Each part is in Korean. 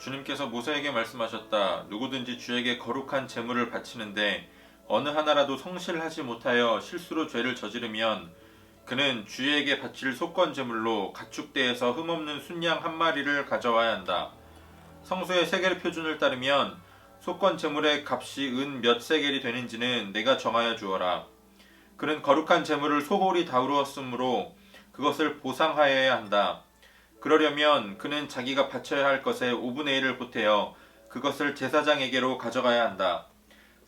주님께서 모세에게 말씀하셨다. 누구든지 주에게 거룩한 제물을 바치는데 어느 하나라도 성실하지 못하여 실수로 죄를 저지르면 그는 주에게 바칠 속건 제물로 가축대에서 흠없는 순양 한 마리를 가져와야 한다. 성소의 세겔 표준을 따르면 속건 제물의 값이 은 몇 세겔이 되는지는 내가 정하여 주어라. 그는 거룩한 제물을 소홀히 다루었으므로 그것을 보상하여야 한다. 그러려면 그는 자기가 바쳐야 할 것의 5분의 1을 보태어 그것을 제사장에게로 가져가야 한다.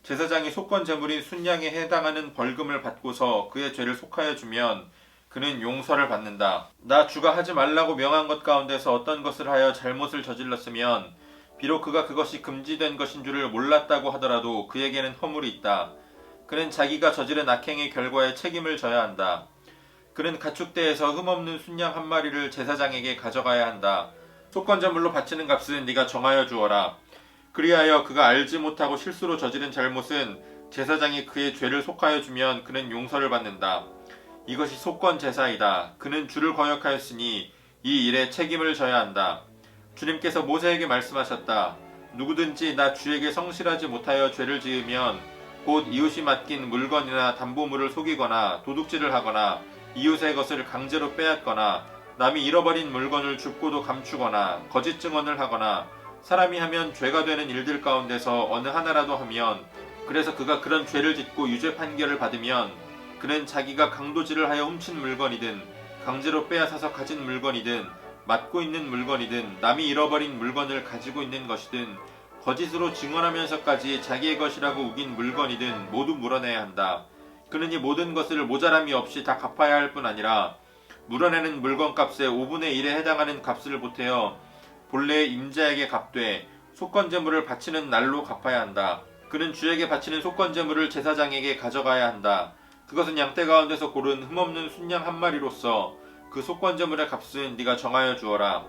제사장이 속건 제물인 순양에 해당하는 벌금을 받고서 그의 죄를 속하여 주면 그는 용서를 받는다. 나 주가 하지 말라고 명한 것 가운데서 어떤 것을 하여 잘못을 저질렀으면 비록 그가 그것이 금지된 것인 줄을 몰랐다고 하더라도 그에게는 허물이 있다. 그는 자기가 저지른 악행의 결과에 책임을 져야 한다. 그는 가축대에서 흠없는 순양 한 마리를 제사장에게 가져가야 한다. 속건제물로 바치는 값은 네가 정하여 주어라. 그리하여 그가 알지 못하고 실수로 저지른 잘못은 제사장이 그의 죄를 속하여 주면 그는 용서를 받는다. 이것이 속건 제사이다. 그는 주를 거역하였으니 이 일에 책임을 져야 한다. 주님께서 모세에게 말씀하셨다. 누구든지 나 주에게 성실하지 못하여 죄를 지으면 곧 이웃이 맡긴 물건이나 담보물을 속이거나 도둑질을 하거나 이웃의 것을 강제로 빼앗거나 남이 잃어버린 물건을 줍고도 감추거나 거짓 증언을 하거나 사람이 하면 죄가 되는 일들 가운데서 어느 하나라도 하면 그래서 그가 그런 죄를 짓고 유죄 판결을 받으면 그는 자기가 강도질을 하여 훔친 물건이든 강제로 빼앗아서 가진 물건이든 맡고 있는 물건이든 남이 잃어버린 물건을 가지고 있는 것이든 거짓으로 증언하면서까지 자기의 것이라고 우긴 물건이든 모두 물어내야 한다. 그는 이 모든 것을 모자람이 없이 다 갚아야 할 뿐 아니라 물어내는 물건값의 5분의 1에 해당하는 값을 보태어 본래의 임자에게 갚되 속건제물을 바치는 날로 갚아야 한다. 그는 주에게 바치는 속건제물을 제사장에게 가져가야 한다. 그것은 양떼 가운데서 고른 흠없는 순양 한 마리로서 그 속건제물의 값은 네가 정하여 주어라.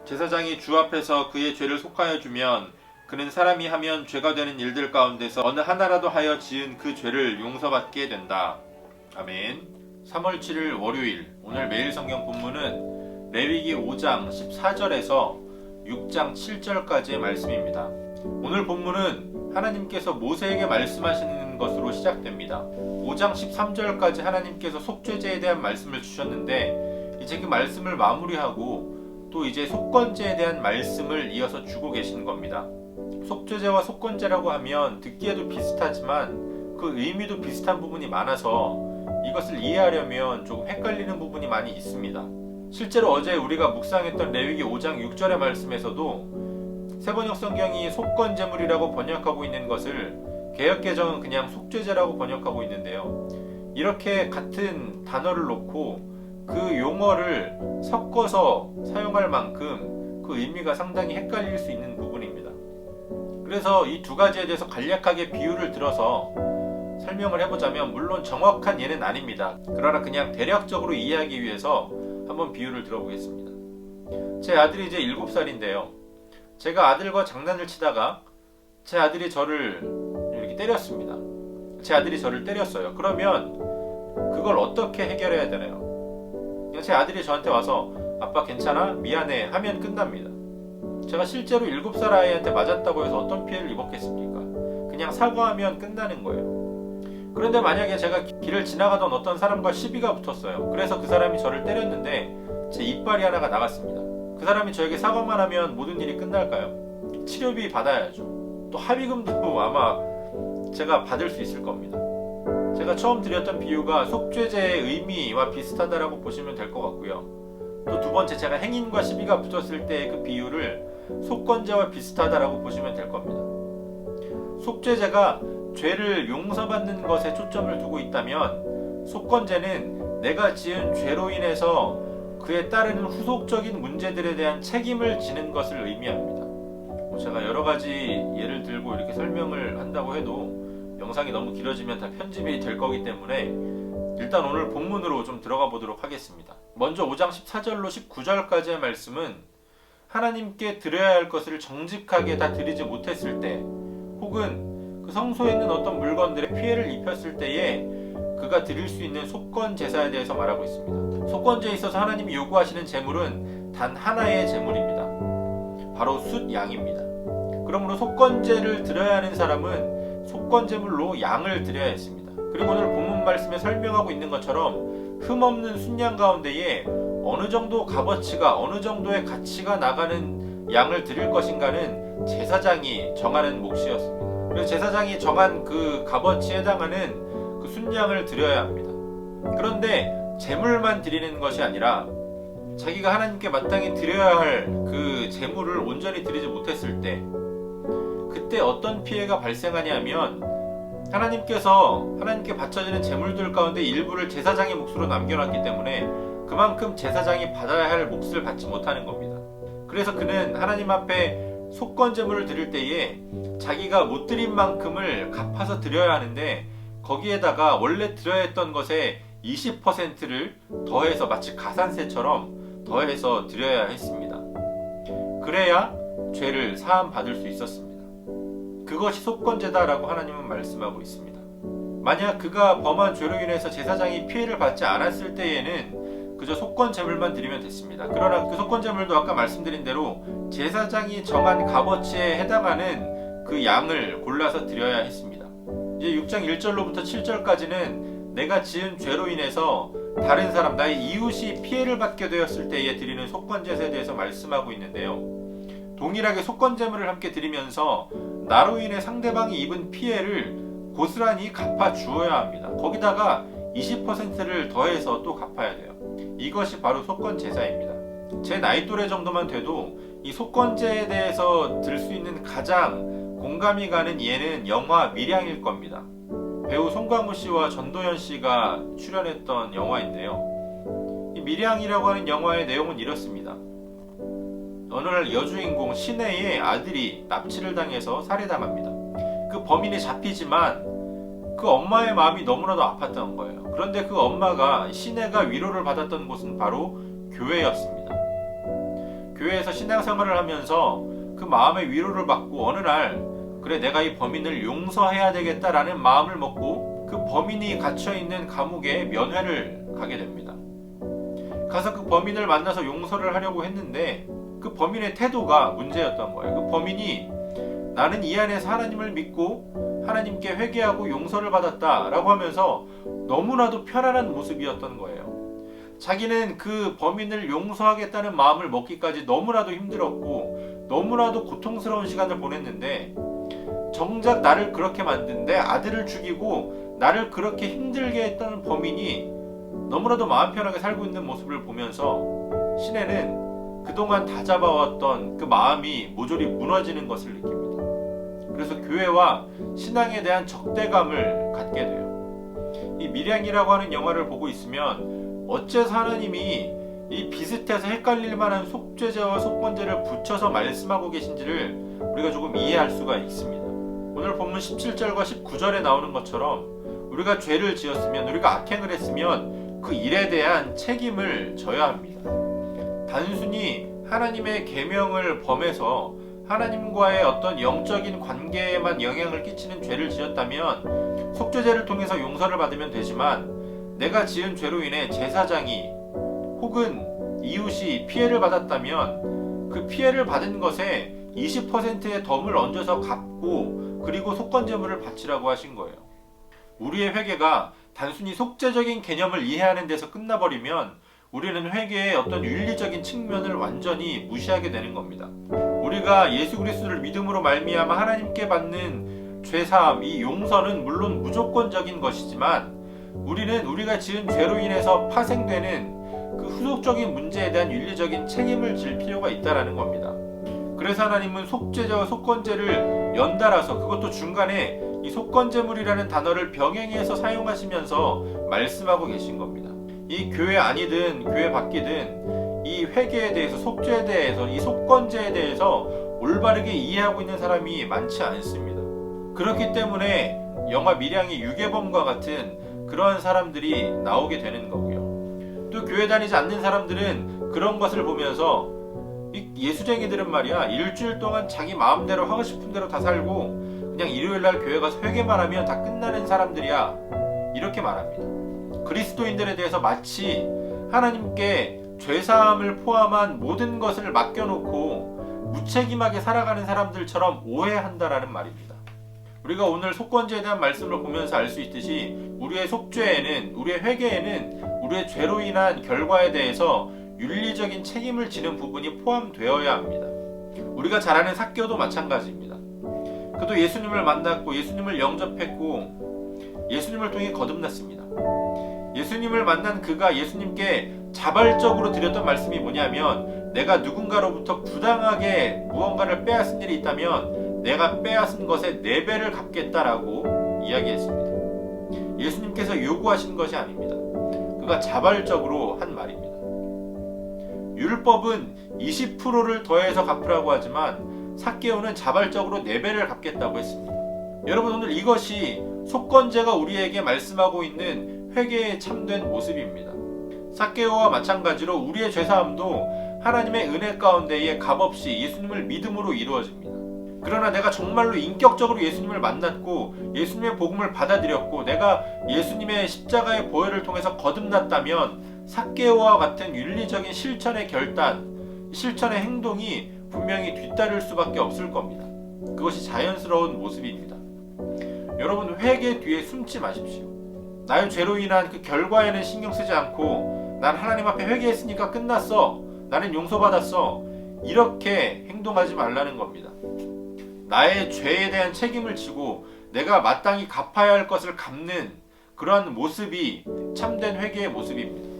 제사장이 주 앞에서 그의 죄를 속하여 주면 그는 사람이 하면 죄가 되는 일들 가운데서 어느 하나라도 하여 지은 그 죄를 용서받게 된다. 아멘. 3월 7일 월요일, 오늘 매일 성경 본문은 레위기 5장 14절에서 6장 7절까지의 말씀입니다. 오늘 본문은 하나님께서 모세에게 말씀하시는 것으로 시작됩니다. 5장 13절까지 하나님께서 속죄제에 대한 말씀을 주셨는데 이제 그 말씀을 마무리하고 또 이제 속건제에 대한 말씀을 이어서 주고 계신 겁니다. 속죄제와 속건제라고 하면 듣기에도 비슷하지만 그 의미도 비슷한 부분이 많아서 이것을 이해하려면 조금 헷갈리는 부분이 많이 있습니다. 실제로 어제 우리가 묵상했던 레위기 5장 6절의 말씀에서도 세번역 성경이 속건제물이라고 번역하고 있는 것을 개역개정은 그냥 속죄제라고 번역하고 있는데요. 이렇게 같은 단어를 놓고 그 용어를 섞어서 사용할 만큼 그 의미가 상당히 헷갈릴 수 있는 부분입니다. 그래서 이 두 가지에 대해서 간략하게 비유를 들어서 설명을 해보자면 물론 정확한 예는 아닙니다. 그러나 그냥 대략적으로 이해하기 위해서 한번 비유를 들어보겠습니다. 제 아들이 이제 7살인데요. 제가 아들과 장난을 치다가 제 아들이 저를 이렇게 때렸습니다. 제 아들이 저를 때렸어요. 그러면 그걸 어떻게 해결해야 되나요? 그냥 제 아들이 저한테 와서 아빠 괜찮아? 미안해 하면 끝납니다. 제가 실제로 7살 아이한테 맞았다고 해서 어떤 피해를 입었겠습니까? 그냥 사과하면 끝나는 거예요. 그런데 만약에 제가 길을 지나가던 어떤 사람과 시비가 붙었어요. 그래서 그 사람이 저를 때렸는데 제 이빨이 하나가 나갔습니다. 그 사람이 저에게 사과만 하면 모든 일이 끝날까요? 치료비 받아야죠. 또 합의금도 아마 제가 받을 수 있을 겁니다. 제가 처음 드렸던 비유가 속죄제의 의미와 비슷하다라고 보시면 될 것 같고요. 또 두 번째, 제가 행인과 시비가 붙었을 때의 그 비유를 속건제와 비슷하다라고 보시면 될 겁니다. 속죄제가 죄를 용서받는 것에 초점을 두고 있다면 속건제는 내가 지은 죄로 인해서 그에 따르는 후속적인 문제들에 대한 책임을 지는 것을 의미합니다. 제가 여러 가지 예를 들고 이렇게 설명을 한다고 해도 영상이 너무 길어지면 다 편집이 될 거기 때문에 일단 오늘 본문으로 좀 들어가 보도록 하겠습니다. 먼저 5장 14절로 19절까지의 말씀은 하나님께 드려야 할 것을 정직하게 다 드리지 못했을 때, 혹은 그 성소에 있는 어떤 물건들에 피해를 입혔을 때에 그가 드릴 수 있는 속건 제사에 대해서 말하고 있습니다. 속건제에 있어서 하나님이 요구하시는 제물은 단 하나의 제물입니다. 바로 숫양입니다. 그러므로 속건제를 드려야 하는 사람은 속건제물로 양을 드려야 했습니다. 그리고 오늘 본문 말씀에 설명하고 있는 것처럼 흠없는 숫양 가운데에 어느 정도 값어치가 어느 정도의 가치가 나가는 양을 드릴 것인가는 제사장이 정하는 몫이었습니다. 그래서 제사장이 정한 그 값어치에 해당하는 그 순양을 드려야 합니다. 그런데 제물만 드리는 것이 아니라 자기가 하나님께 마땅히 드려야 할 그 제물을 온전히 드리지 못했을 때 그때 어떤 피해가 발생하냐면 하나님께 바쳐지는 제물들 가운데 일부를 제사장의 몫으로 남겨놨기 때문에 그만큼 제사장이 받아야 할 몫을 받지 못하는 겁니다. 그래서 그는 하나님 앞에 속건 제물을 드릴 때에 자기가 못 드린 만큼을 갚아서 드려야 하는데 거기에다가 원래 드려야 했던 것에 20%를 더해서 마치 가산세처럼 더해서 드려야 했습니다. 그래야 죄를 사함 받을 수 있었습니다. 그것이 속건제다라고 하나님은 말씀하고 있습니다. 만약 그가 범한 죄로 인해서 제사장이 피해를 받지 않았을 때에는 그저 속건 제물만 드리면 됐습니다. 그러나 그 속건 제물도 아까 말씀드린 대로 제사장이 정한 값어치에 해당하는 그 양을 골라서 드려야 했습니다. 이제 6장 1절로부터 7절까지는 내가 지은 죄로 인해서 다른 사람, 나의 이웃이 피해를 받게 되었을 때에 드리는 속건제사에 대해서 말씀하고 있는데요. 동일하게 속건제물을 함께 드리면서 나로 인해 상대방이 입은 피해를 고스란히 갚아 주어야 합니다. 거기다가 20%를 더해서 또 갚아야 돼요. 이것이 바로 속건제사입니다. 제 나이 또래 정도만 돼도 이 속건제에 대해서 들 수 있는 가장 공감이 가는 예는 영화 밀양일 겁니다. 배우 송강호 씨와 전도연 씨가 출연했던 영화인데요. 이 밀양이라고 하는 영화의 내용은 이렇습니다. 어느 날 여주인공 신혜의 아들이 납치를 당해서 살해당합니다. 그 범인이 잡히지만 그 엄마의 마음이 너무나도 아팠던 거예요. 그런데 그 엄마가 신혜가 위로를 받았던 곳은 바로 교회였습니다. 교회에서 신앙생활을 하면서 그 마음의 위로를 받고 어느 날 그래 내가 이 범인을 용서해야 되겠다라는 마음을 먹고 그 범인이 갇혀있는 감옥에 면회를 가게 됩니다. 가서 그 범인을 만나서 용서를 하려고 했는데 그 범인의 태도가 문제였던 거예요. 그 범인이 나는 이 안에서 하나님을 믿고 하나님께 회개하고 용서를 받았다라고 하면서 너무나도 편안한 모습이었던 거예요. 자기는 그 범인을 용서하겠다는 마음을 먹기까지 너무나도 힘들었고 너무나도 고통스러운 시간을 보냈는데 정작 나를 그렇게 만든 내 아들을 죽이고 나를 그렇게 힘들게 했던 범인이 너무나도 마음 편하게 살고 있는 모습을 보면서 신혜는 그동안 다잡아왔던 그 마음이 모조리 무너지는 것을 느낍니다. 그래서 교회와 신앙에 대한 적대감을 갖게 돼요. 이 밀양이라고 하는 영화를 보고 있으면 어째서 하나님이 이 비슷해서 헷갈릴 만한 속죄제와 속건제를 붙여서 말씀하고 계신지를 우리가 조금 이해할 수가 있습니다. 오늘 본문 17절과 19절에 나오는 것처럼 우리가 죄를 지었으면 우리가 악행을 했으면 그 일에 대한 책임을 져야 합니다. 단순히 하나님의 계명을 범해서 하나님과의 어떤 영적인 관계에만 영향을 끼치는 죄를 지었다면 속죄제를 통해서 용서를 받으면 되지만 내가 지은 죄로 인해 제사장이 혹은 이웃이 피해를 받았다면 그 피해를 받은 것에 20%의 덤을 얹어서 갚고 그리고 속건제물을 바치라고 하신 거예요. 우리의 회개가 단순히 속죄적인 개념을 이해하는 데서 끝나버리면 우리는 회개의 어떤 윤리적인 측면을 완전히 무시하게 되는 겁니다. 우리가 예수 그리스도를 믿음으로 말미암아 하나님께 받는 죄사함, 이 용서는 물론 무조건적인 것이지만 우리는 우리가 지은 죄로 인해서 파생되는 그 후속적인 문제에 대한 윤리적인 책임을 질 필요가 있다는 겁니다. 그래서 하나님은 속죄제와 속건제를 연달아서 그것도 중간에 이 속건제물이라는 단어를 병행해서 사용하시면서 말씀하고 계신 겁니다. 이 교회 안이든 교회 밖이든 이 회개에 대해서 속죄에 대해서 이 속건제에 대해서 올바르게 이해하고 있는 사람이 많지 않습니다. 그렇기 때문에 영화 밀양의 유괴범과 같은 그러한 사람들이 나오게 되는 거고요. 또 교회 다니지 않는 사람들은 그런 것을 보면서 이 예수쟁이들은 말이야 일주일 동안 자기 마음대로 하고 싶은 대로 다 살고 그냥 일요일날 교회 가서 회개만 하면 다 끝나는 사람들이야 이렇게 말합니다. 그리스도인들에 대해서 마치 하나님께 죄사함을 포함한 모든 것을 맡겨놓고 무책임하게 살아가는 사람들처럼 오해한다라는 말입니다. 우리가 오늘 속건제에 대한 말씀을 보면서 알 수 있듯이 우리의 속죄에는, 우리의 회개에는 우리의 죄로 인한 결과에 대해서 윤리적인 책임을 지는 부분이 포함되어야 합니다. 우리가 잘 아는 삭개오도 마찬가지입니다. 그도 예수님을 만났고 예수님을 영접했고 예수님을 통해 거듭났습니다. 예수님을 만난 그가 예수님께 자발적으로 드렸던 말씀이 뭐냐면, 내가 누군가로부터 부당하게 무언가를 빼앗은 일이 있다면 내가 빼앗은 것의 4배를 갚겠다라고 이야기했습니다. 예수님께서 요구하신 것이 아닙니다. 그가 자발적으로 한 말입니다. 율법은 20%를 더해서 갚으라고 하지만 삭개오는 자발적으로 4배를 갚겠다고 했습니다. 여러분, 오늘 이것이 속건제가 우리에게 말씀하고 있는 회개의 참된 모습입니다. 삭개오와 마찬가지로 우리의 죄사함도 하나님의 은혜 가운데에 값없이 예수님을 믿음으로 이루어집니다. 그러나 내가 정말로 인격적으로 예수님을 만났고 예수님의 복음을 받아들였고 내가 예수님의 십자가의 보혈을 통해서 거듭났다면 삭개오와 같은 윤리적인 실천의 결단, 실천의 행동이 분명히 뒤따를 수밖에 없을 겁니다. 그것이 자연스러운 모습입니다. 여러분, 회개 뒤에 숨지 마십시오. 나의 죄로 인한 그 결과에는 신경 쓰지 않고 난 하나님 앞에 회개했으니까 끝났어, 나는 용서받았어, 이렇게 행동하지 말라는 겁니다. 나의 죄에 대한 책임을 지고 내가 마땅히 갚아야 할 것을 갚는 그러한 모습이 참된 회개의 모습입니다.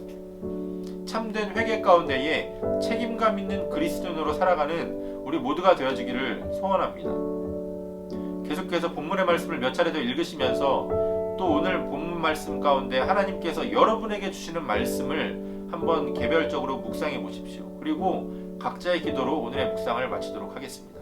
참된 회개 가운데에 책임감 있는 그리스도인으로 살아가는 우리 모두가 되어지기를 소원합니다. 계속해서 본문의 말씀을 몇 차례 더 읽으시면서 또 오늘 본문 말씀 가운데 하나님께서 여러분에게 주시는 말씀을 한번 개별적으로 묵상해 보십시오. 그리고 각자의 기도로 오늘의 묵상을 마치도록 하겠습니다.